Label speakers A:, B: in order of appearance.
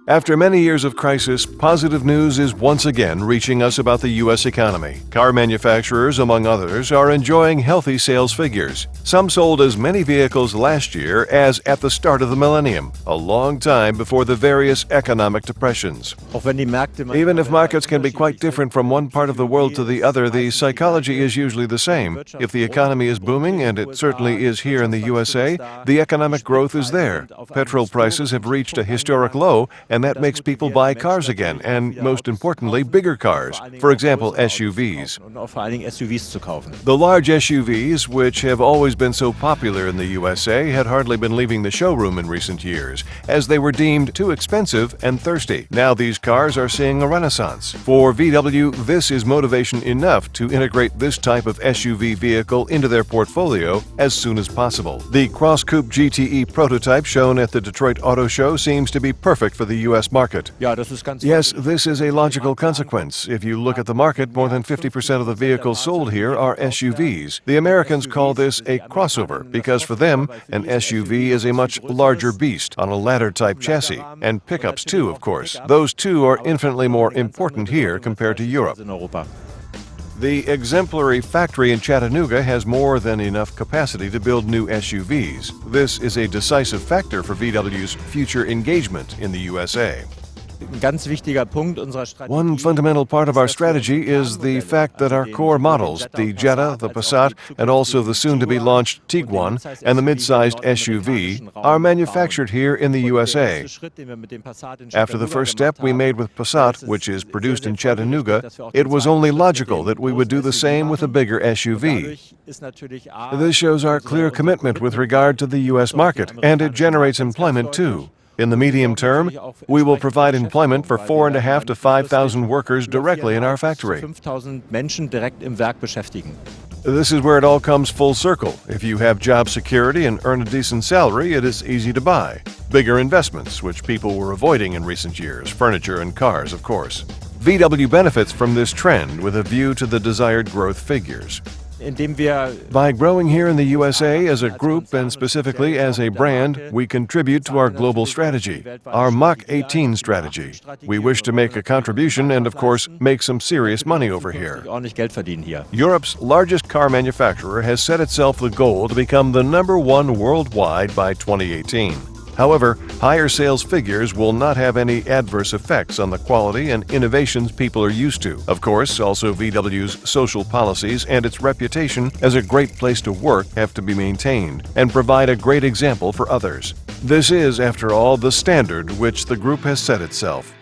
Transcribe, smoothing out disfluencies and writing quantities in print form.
A: After many years of crisis, positive news is once again reaching us about the U.S. economy. Car manufacturers, among others, are enjoying healthy sales figures. Some sold as many vehicles last year as at the start of the millennium, a long time before the various economic depressions. Even if markets can be quite different from one part of the world to the other, the psychology is usually the same. If the economy is booming, and it certainly is here in the USA, the economic growth is there. Petrol prices have reached a historic low, and that makes people buy cars again, and most importantly, bigger cars, for example, SUVs. The large SUVs, which have always been so popular in the USA, had hardly been leaving the showroom in recent years, as they were deemed too expensive and thirsty. Now these cars are seeing a renaissance. For VW, this is motivation enough to integrate this type of SUV vehicle into their portfolio as soon as possible. The Cross Coupe GTE prototype shown at the Detroit Auto Show seems to be perfect for the U.S. market. Yes, this is a logical consequence. If you look at the market, more than 50% of the vehicles sold here are SUVs. The Americans call this a crossover because for them, an SUV is a much larger beast on a ladder-type chassis, and pickups too, of course. Those two are infinitely more important here compared to Europe. The exemplary factory in Chattanooga has more than enough capacity to build new SUVs. This is a decisive factor for VW's future engagement in the USA. One fundamental part of our strategy is the fact that our core models, the Jetta, the Passat, and also the soon-to-be-launched Tiguan and the mid-sized SUV, are manufactured here in the USA. After the first step we made with Passat, which is produced in Chattanooga, it was only logical that we would do the same with a bigger SUV. This shows our clear commitment with regard to the U.S. market, and it generates employment too. In the medium term, we will provide employment for 4,500 to 5,000 workers directly in our factory. This is where it all comes full circle. If you have job security and earn a decent salary, it is easy to buy. Bigger investments, which people were avoiding in recent years, furniture and cars, of course. VW benefits from this trend with a view to the desired growth figures. By growing here in the USA as a group and specifically as a brand, we contribute to our global strategy, our Mach 18 strategy. We wish to make a contribution and, of course, make some serious money over here. Europe's largest car manufacturer has set itself the goal to become the #1 worldwide by 2018. However, higher sales figures will not have any adverse effects on the quality and innovations people are used to. Of course, also VW's social policies and its reputation as a great place to work have to be maintained and provide a great example for others. This is, after all, the standard which the group has set itself.